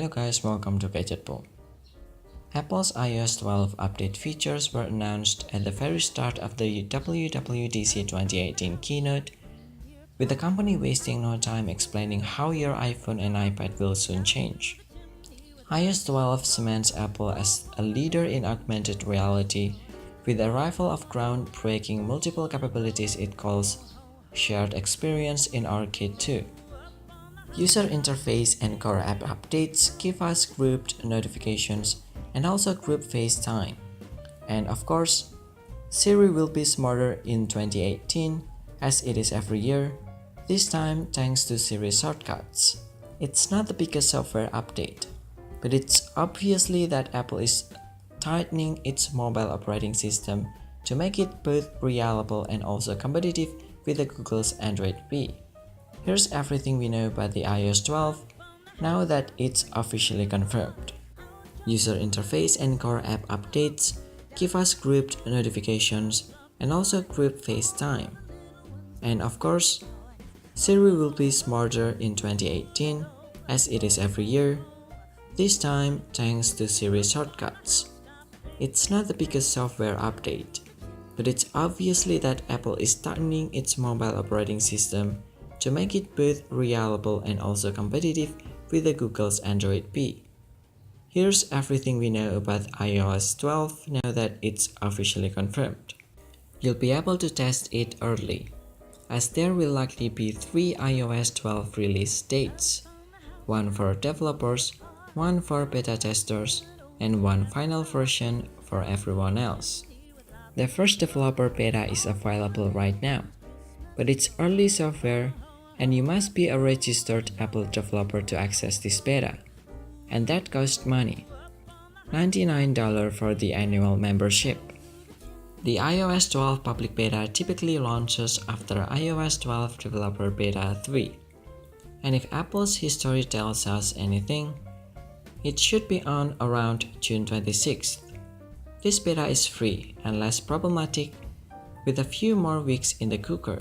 Hello guys, welcome to Gadget. Apple's iOS 12 update features were announced at the very start of the WWDC 2018 keynote, with the company wasting no time explaining how your iPhone and iPad will soon change. iOS 12 cements Apple as a leader in augmented reality with the arrival of groundbreaking multiple capabilities it calls shared experience in Arkit 2. User interface and core app updates give us grouped notifications and also group FaceTime. And of course, Siri will be smarter in 2018 as it is every year, this time thanks to Siri shortcuts. It's not the biggest software update, but it's obviously that Apple is tightening its mobile operating system to make it both reliable and also competitive with the Google's Android P. Here's everything we know about the iOS 12 now that it's officially confirmed. User interface and core app updates give us grouped notifications and also group FaceTime. And of course, Siri will be smarter in 2018 as it is every year, this time thanks to Siri shortcuts. It's not the biggest software update, but it's obviously that Apple is tightening its mobile operating system to make it both reliable and also competitive with the Google's Android P. Here's everything we know about iOS 12 now that it's officially confirmed. You'll be able to test it early, as there will likely be 3 iOS 12 release dates, one for developers, one for beta testers, and one final version for everyone else. The first developer beta is available right now, but it's early software and you must be a registered Apple developer to access this beta, and that costs money, $99 for the annual membership. The iOS 12 public beta typically launches after iOS 12 developer beta 3, and if Apple's history tells us anything, it should be on around June 26th. This beta is free and less problematic, with a few more weeks in the cooker.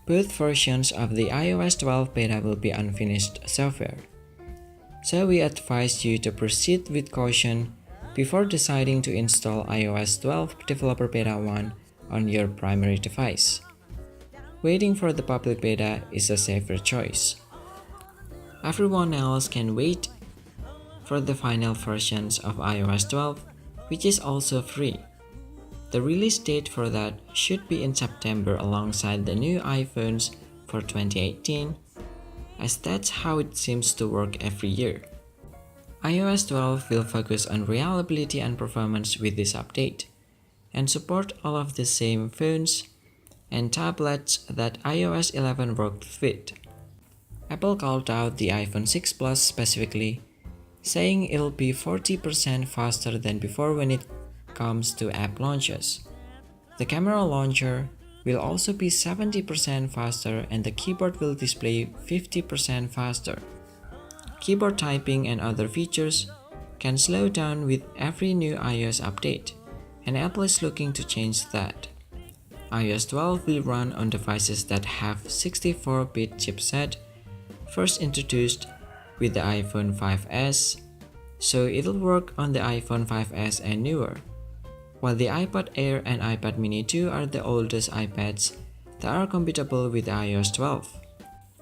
Both versions of the iOS 12 beta will be unfinished software, so we advise you to proceed with caution before deciding to install iOS 12 Developer Beta 1 on your primary device. Waiting for the public beta is a safer choice. Everyone else can wait for the final versions of iOS 12, which is also free. The release date for that should be in September alongside the new iPhones for 2018, as that's how it seems to work every year. iOS 12 will focus on reliability and performance with this update, and support all of the same phones and tablets that iOS 11 worked with. Apple called out the iPhone 6 Plus specifically, saying it'll be 40% faster than before when it comes to app launches. The camera launcher will also be 70% faster and the keyboard will display 50% faster. Keyboard typing and other features can slow down with every new iOS update, and Apple is looking to change that. iOS 12 will run on devices that have 64-bit chipset, first introduced with the iPhone 5s, so it'll work on the iPhone 5s and newer, while the iPad Air and iPad Mini 2 are the oldest iPads that are compatible with iOS 12.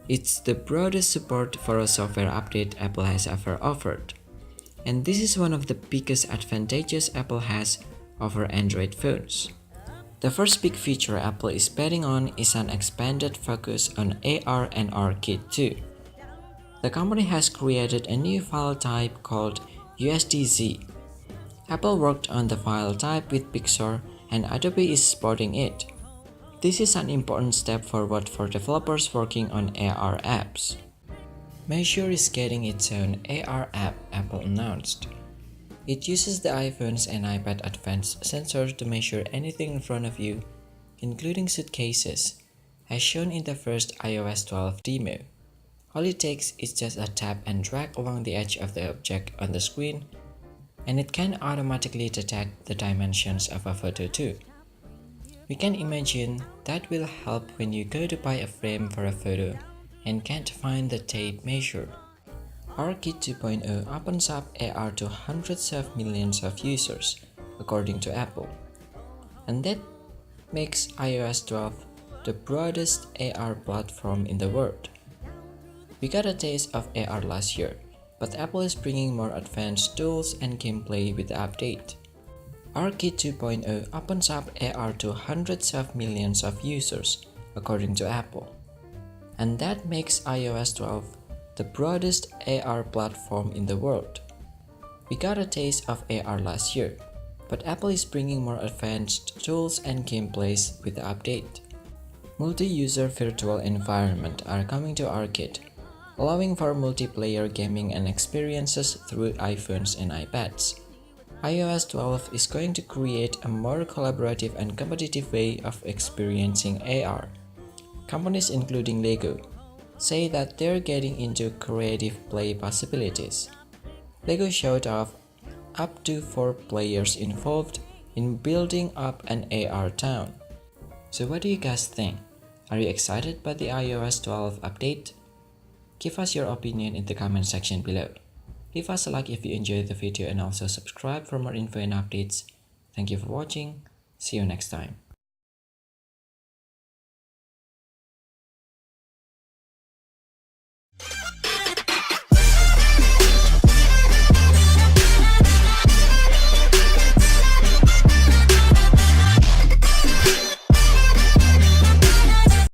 It's the broadest support for a software update Apple has ever offered, and this is one of the biggest advantages Apple has over Android phones. The first big feature Apple is betting on is an expanded focus on AR and Arkit 2. The company has created a new file type called USDZ. Apple worked on the file type with Pixar and Adobe is supporting it. This is an important step forward for developers working on AR apps. Measure is getting its own AR app, Apple announced. It uses the iPhones and iPad advanced sensors to measure anything in front of you, including suitcases, as shown in the first iOS 12 demo. All it takes is just a tap and drag along the edge of the object on the screen, and it can automatically detect the dimensions of a photo too. We can imagine that will help when you go to buy a frame for a photo and can't find the tape measure. Arkit 2.0 opens up AR to hundreds of millions of users, according to Apple. And that makes iOS 12 the broadest AR platform in the world. We got a taste of AR last year, but Apple is bringing more advanced tools and gameplay with the update. Arkit 2.0 opens up AR to hundreds of millions of users, according to Apple. And that makes iOS 12 the broadest AR platform in the world. We got a taste of AR last year, but Apple is bringing more advanced tools and gameplays with the update. Multi-user virtual environments are coming to Arkit, allowing for multiplayer gaming and experiences through iPhones and iPads. iOS 12 is going to create a more collaborative and competitive way of experiencing AR. Companies including Lego say that they're getting into creative play possibilities. Lego showed off up to 4 players involved in building up an AR town. So what do you guys think? Are you excited by the iOS 12 update? Give us your opinion in the comment section below. Leave us a like if you enjoyed the video and also subscribe for more info and updates. Thank you for watching. See you next time.